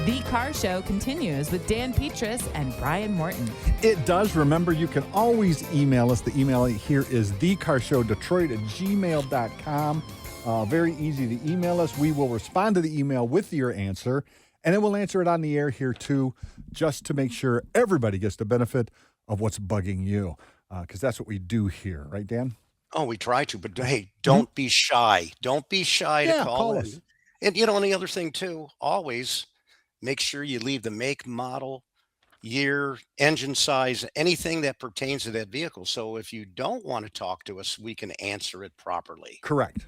The Car Show continues with Dan Petras and Brian Morton. It does. Remember, you can always email us. The email here is thecarshowdetroit@gmail.com. Very easy to email us. We will respond to the email with your answer, and then we'll answer it on the air here, too, just to make sure everybody gets the benefit of what's bugging you, because that's what we do here. Right, Dan? Oh, we try to, but hey, don't be shy. Don't be shy to call in. us. And, and the other thing, too, always make sure you leave the make, model, year, engine size, anything that pertains to that vehicle. So if you don't want to talk to us, we can answer it properly. Correct.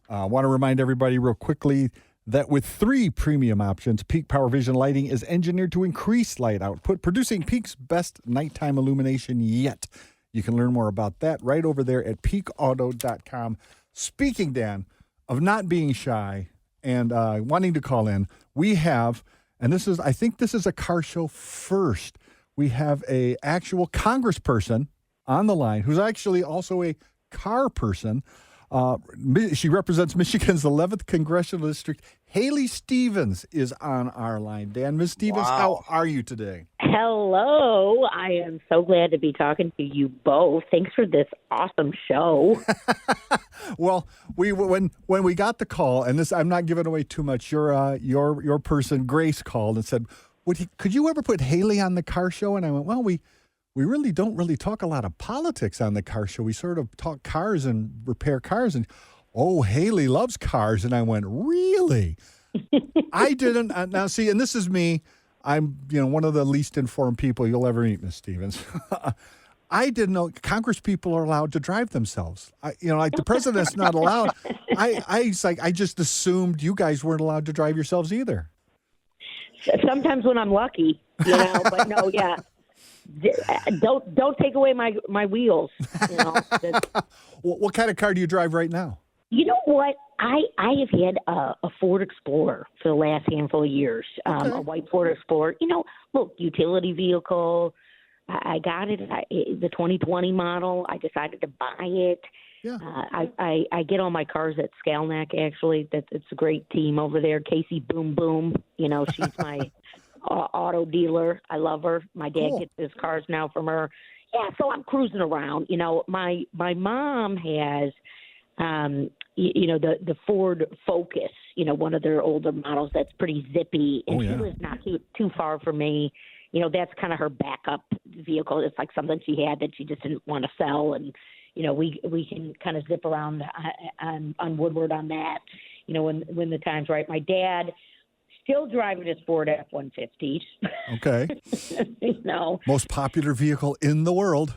I want to remind everybody real quickly that with 3 premium options, Peak Power Vision Lighting is engineered to increase light output, producing Peak's best nighttime illumination yet. You can learn more about that right over there at peakauto.com. Speaking, Dan, of not being shy and wanting to call in, we have, and I think this is a car show first, we have a actual congressperson on the line who's actually also a car person. She represents Michigan's 11th Congressional District. Haley Stevens is on our line. Dan, Ms. Stevens, How are you today? Hello. I am so glad to be talking to you both. Thanks for this awesome show. Well, when we got the call, and this, I'm not giving away too much. Your person, Grace, called and said, could you ever put Haley on the car show? And I went, well, we really don't talk a lot of politics on the car show. We sort of talk cars and repair cars. And, Haley loves cars. And I went, really? I didn't. Now, see, and this is me. I'm, one of the least informed people you'll ever meet, Miss Stevens. I didn't know Congress people are allowed to drive themselves. The president's not allowed. I just assumed you guys weren't allowed to drive yourselves either. Sometimes when I'm lucky, but no, yeah. Don't take away my wheels. What kind of car do you drive right now? You know what? I have had a Ford Explorer for the last handful of years. Okay. A white Ford Explorer. Utility vehicle. I got it, the 2020 model. I decided to buy it. Yeah. I get all my cars at Skalnak, actually. It's a great team over there. Casey Boom Boom. She's my auto dealer. I love her. My dad gets his cars now from her. Yeah, so I'm cruising around. My mom has, the Ford Focus, one of their older models that's pretty zippy. And she lives not too far from me. That's kind of her backup vehicle. It's like something she had that she just didn't want to sell. And, we can kind of zip around on Woodward on that, when the time's right. My dad still driving his Ford F-150. Okay. Most popular vehicle in the world.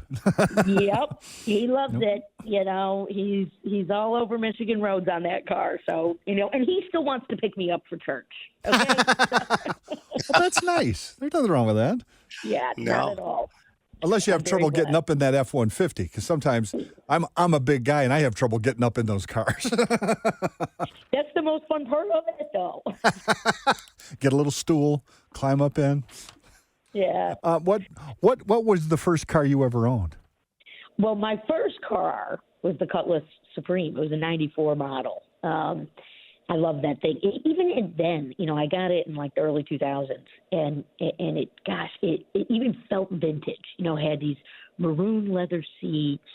Yep. He loves it. He's all over Michigan roads on that car. So, and he still wants to pick me up for church. Okay. Well, that's nice. There's nothing wrong with that. Yeah, not at all. Unless you have trouble getting up in that F-150, because sometimes I'm a big guy and I have trouble getting up in those cars. That's the most fun part of it, though. Get a little stool, climb up in. Yeah. What was the first car you ever owned? Well, my first car was the Cutlass Supreme. It was a '94 model. I love that thing. Even then, I got it in like the early 2000s, and it even felt vintage. Had these maroon leather seats.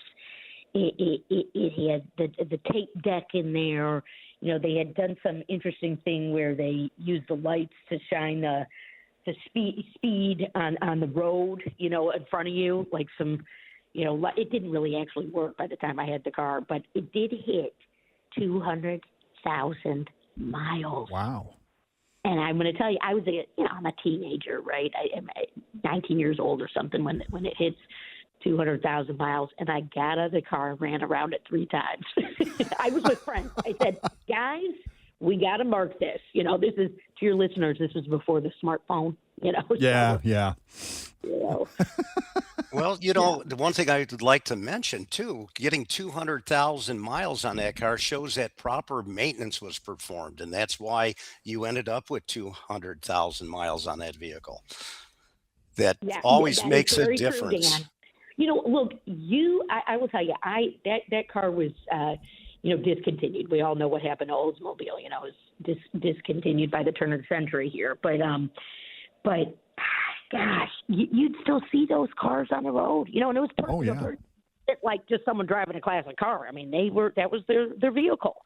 It had the tape deck in there. They had done some interesting thing where they used the lights to shine the speed on the road, in front of you, like some, it didn't really actually work by the time I had the car, but it did hit 200,000 miles. Wow. And I'm going to tell you, I'm a teenager, right? I'm 19 years old or something when it hits 200,000 miles, and I got out of the car and ran around it 3 times. I was with friends. I said, guys, we got to mark this. This is, to your listeners, this was before the smartphone, Yeah, so, yeah. Well, the one thing I'd like to mention, too, getting 200,000 miles on that car shows that proper maintenance was performed, and that's why you ended up with 200,000 miles on that vehicle. That always makes a difference. True, look, I will tell you, that car was, discontinued. We all know what happened to Oldsmobile. It was discontinued by the turn of the century here. But gosh, you'd still see those cars on the road. And it was like just someone driving a classic car. I mean, that was their vehicle.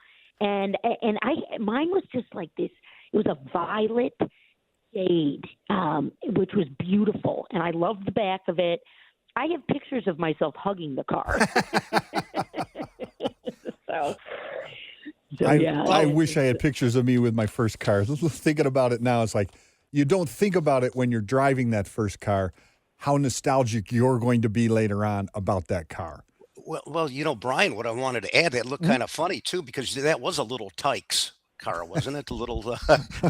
And mine was just like this. It was a violet shade, which was beautiful. And I loved the back of it. I have pictures of myself hugging the car. I wish I had pictures of me with my first car. Thinking about it now, it's like you don't think about it when you're driving that first car, how nostalgic you're going to be later on about that car. Well, Brian, what I wanted to add, that looked kind of funny too, because that was a little Tykes car, wasn't it? The little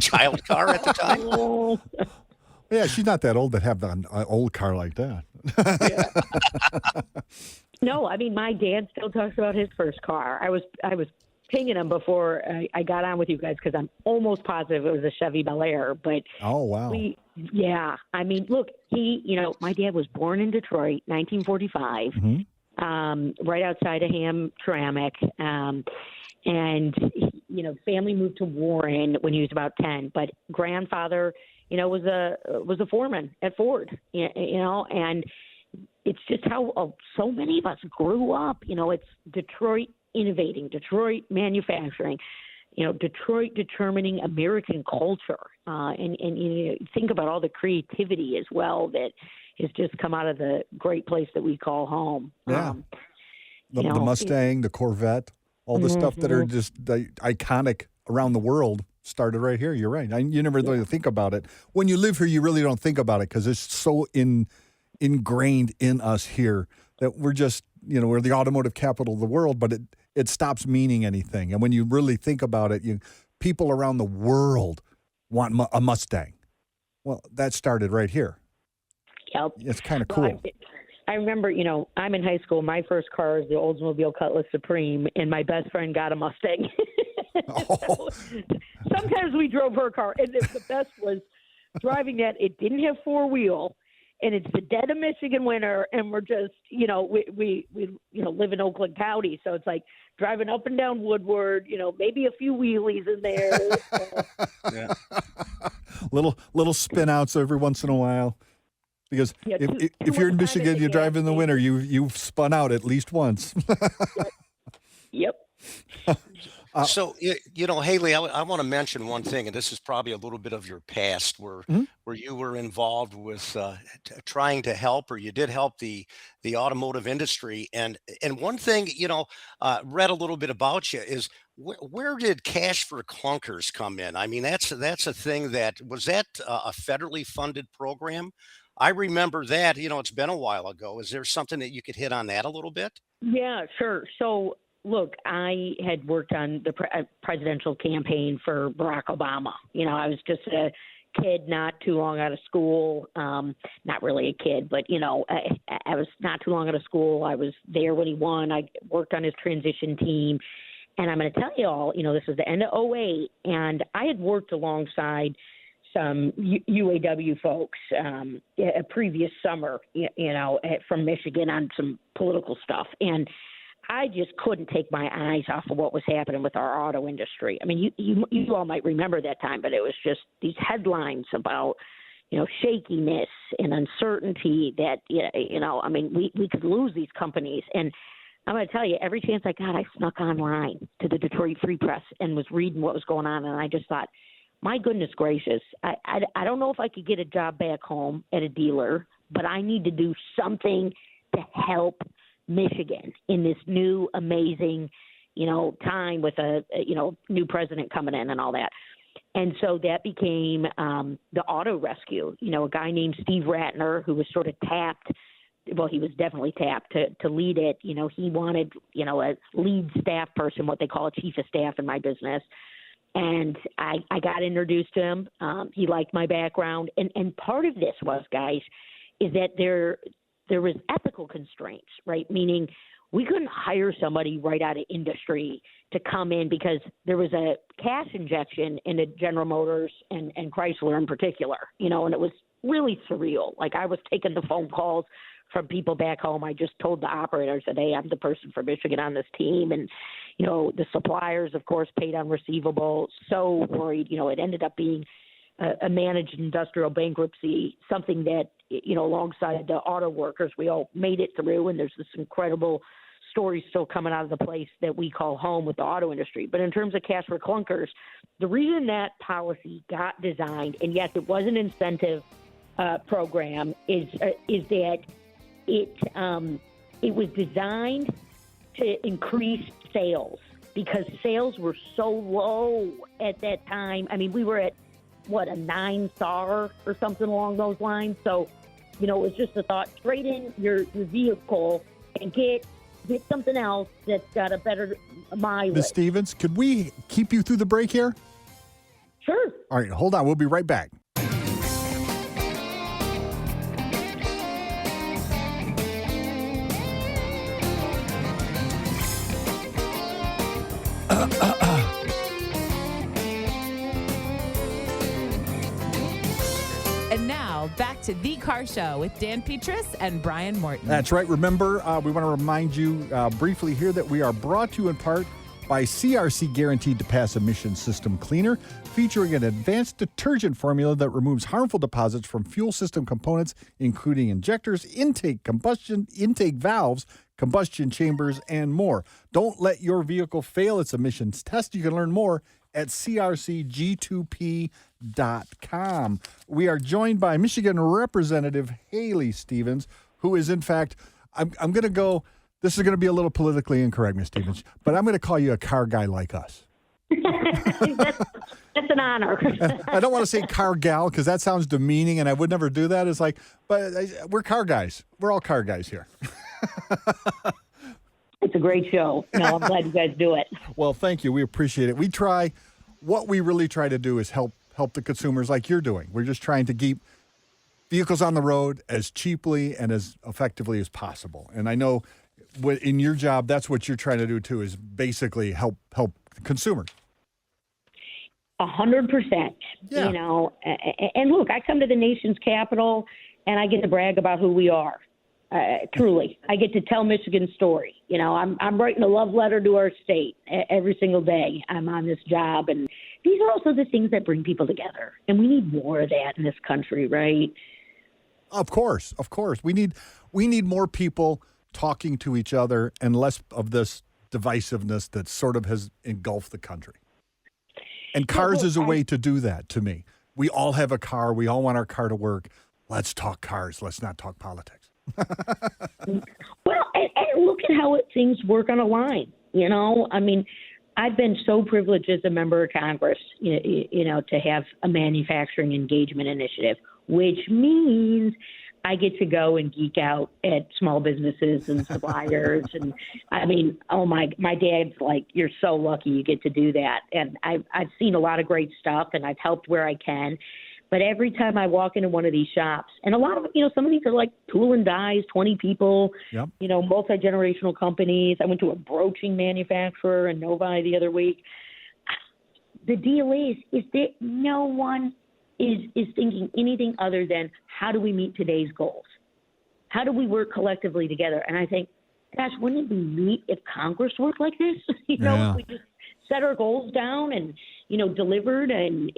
child car at the time. Yeah, she's not that old to have an old car like that. No, I mean, my dad still talks about his first car. I was pinging him before I got on with you guys because I'm almost positive it was a Chevy Bel Air. But oh wow, I mean, look, my dad was born in Detroit, 1945, right outside of Hamtramck, and family moved to Warren when he was about 10. But grandfather, was a foreman at Ford, and it's just how so many of us grew up. It's Detroit innovating, Detroit manufacturing, Detroit determining American culture. And think about all the creativity as well that has just come out of the great place that we call home. Yeah. The Mustang, the Corvette, all the stuff that are just iconic around the world started right here. You're right. You never really think about it. When you live here, you really don't think about it because it's so ingrained in us here that we're just, we're the automotive capital of the world, but it stops meaning anything. And when you really think about it, people around the world want a Mustang. Well, that started right here. Yep. It's kind of cool. I remember, I'm in high school. My first car is the Oldsmobile Cutlass Supreme, and my best friend got a Mustang. So, sometimes we drove her car, and the best was driving that. It didn't have four-wheel, and it's the dead of Michigan winter, and we're just, we live in Oakland County, so it's like driving up and down Woodward, maybe a few wheelies in there. Little spin outs every once in a while. Because if you're in Michigan, you drive in the winter, you've spun out at least once. Yep. So, Haley, I want to mention one thing, and this is probably a little bit of your past where you were involved with trying to help, or you did help the automotive industry. And one thing, read a little bit about you is where did Cash for Clunkers come in? I mean, that's a thing was that a federally funded program? I remember that, it's been a while ago. Is there something that you could hit on that a little bit? Yeah, sure. So, look, I had worked on the presidential campaign for Barack Obama. I was just a kid not too long out of school. Not really a kid, but, I was not too long out of school. I was there when he won. I worked on his transition team. And I'm going to tell you all, this was the end of '08, and I had worked alongside some UAW folks a previous summer, from Michigan on some political stuff. And I just couldn't take my eyes off of what was happening with our auto industry. I mean, you all might remember that time, but it was just these headlines about, shakiness and uncertainty that, we could lose these companies. And I'm going to tell you, every chance I got, I snuck online to the Detroit Free Press and was reading what was going on. And I just thought, my goodness gracious, I don't know if I could get a job back home at a dealer, but I need to do something to help Michigan in this new amazing, time with a new president coming in and all that. And so that became the auto rescue, a guy named Steve Ratner, who was sort of tapped. Well, he was definitely tapped to lead it. He wanted, a lead staff person, what they call a chief of staff in my business. And I got introduced to him. He liked my background. And part of this was, guys, is that there was ethical constraints, right? Meaning we couldn't hire somebody right out of industry to come in because there was a cash injection into General Motors and Chrysler in particular, and it was really surreal. Like I was taking the phone calls from people back home. I just told the operator, I said, hey, I'm the person for Michigan on this team. And, the suppliers, of course, paid on receivable. So worried. It ended up being a managed industrial bankruptcy, something that, alongside the auto workers, we all made it through. And there's this incredible story still coming out of the place that we call home with the auto industry. But in terms of cash for clunkers, the reason that policy got designed, and yes, it was an incentive program, is that it was designed to increase sales because sales were so low at that time. I mean, we were at a 9 SAR or something along those lines. So, it was just a thought: trade in your vehicle and get something else that's got a better mileage. Ms. Stevens, could we keep you through the break here? Sure. All right, hold on. We'll be right back. And now back to The Car Show with Dan Petrus and Brian Morton. That's right. Remember, we want to remind you briefly here that we are brought to you in part by CRC Guaranteed to Pass Emission System Cleaner, featuring an advanced detergent formula that removes harmful deposits from fuel system components, including injectors, intake valves, combustion chambers, and more. Don't let your vehicle fail its emissions test. You can learn more at crcg2p.com. We are joined by Michigan Representative Haley Stevens, who is, in fact, I'm going to go, this is going to be a little politically incorrect, Ms. Stevens, but I'm going to call you a car guy like us. That's an honor. I don't want to say car gal because that sounds demeaning, and I would never do that. It's like, but we're car guys. We're all car guys here. It's a great show. No, I'm glad you guys do it. Well, thank you. We appreciate it. What we really try to do is help the consumers like you're doing. We're just trying to keep vehicles on the road as cheaply and as effectively as possible. And I know in your job, that's what you're trying to do too, is basically help consumers. 100%. Yeah. And look, I come to the nation's capital and I get to brag about who we are. Truly, I get to tell Michigan's story. I'm writing a love letter to our state every single day. I'm on this job, and these are also the things that bring people together, and we need more of that in this country, right? Of course. We need more people talking to each other and less of this divisiveness that sort of has engulfed the country. And cars is a way to do that. To me, we all have a car. We all want our car to work. Let's talk cars. Let's not talk politics. Well, and look at how things work on a line. I mean, I've been so privileged as a member of Congress, to have a manufacturing engagement initiative, which means I get to go and geek out at small businesses and suppliers. And I mean, my dad's like, you're so lucky you get to do that. And I've seen a lot of great stuff, and I've helped where I can. But every time I walk into one of these shops, and a lot of, some of these are like tool and dies, 20 people, yep. Multi-generational companies. I went to a broaching manufacturer in Novi the other week. The deal is that no one is thinking anything other than how do we meet today's goals? How do we work collectively together? And I think, gosh, wouldn't it be neat if Congress worked like this? If we just set our goals down and, delivered and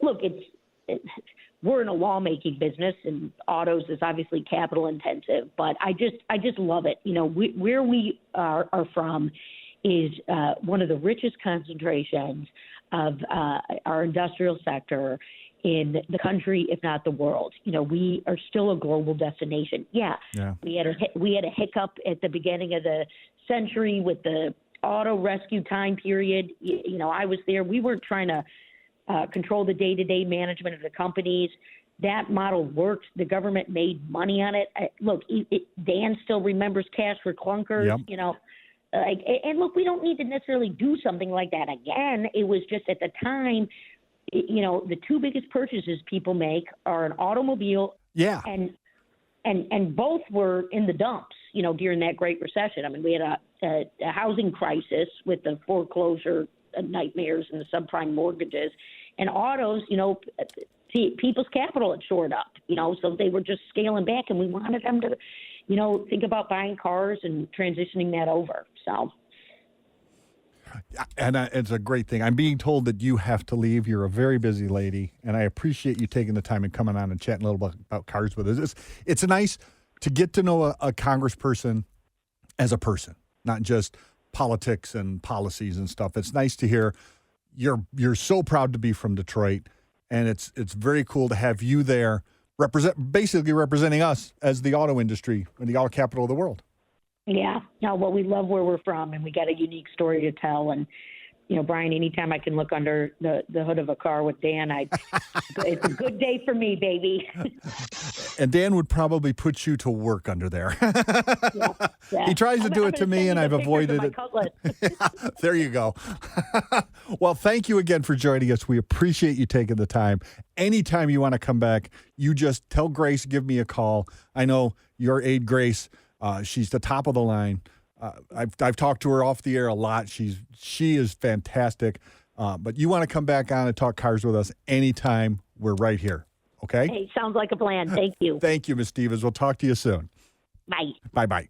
look, we're in a lawmaking business, and autos is obviously capital intensive, but I just love it. Where we are from is one of the richest concentrations of our industrial sector in the country, if not the world. We are still a global destination. Yeah. We had a hiccup at the beginning of the century with the auto rescue time period. I was there. We weren't trying to control the day-to-day management of the companies. That model worked. The government made money on it. Look, Dan still remembers cash for clunkers. Yep. And look, we don't need to necessarily do something like that again. It was just at the time, the two biggest purchases people make are an automobile. Yeah. And both were in the dumps, during that Great Recession. I mean, we had a housing crisis with the foreclosure nightmares and the subprime mortgages. And autos, people's capital had shored up, so they were just scaling back, and we wanted them to, think about buying cars and transitioning that over. So. And it's a great thing. I'm being told that you have to leave. You're a very busy lady, and I appreciate you taking the time and coming on and chatting a little bit about cars with us. It's nice to get to know a congressperson as a person, not just politics and policies and stuff. It's nice to hear you're so proud to be from Detroit, and it's very cool to have you there basically representing us as the auto industry and the auto capital of the world. Yeah. No, well, we love where we're from, and we got a unique story to tell. And, Brian, anytime I can look under the hood of a car with Dan, it's a good day for me, baby. And Dan would probably put you to work under there. Yeah. He tries to do it to me, and I've avoided it. Yeah, there you go. Well, thank you again for joining us. We appreciate you taking the time. Anytime you want to come back, you just tell Grace, give me a call. I know your aide, Grace. She's the top of the line. I've talked to her off the air a lot. She is fantastic. But you want to come back on and talk cars with us anytime, we're right here. Okay? Hey, sounds like a plan. Thank you. Thank you, Ms. Stevens. We'll talk to you soon. Bye. Bye-bye.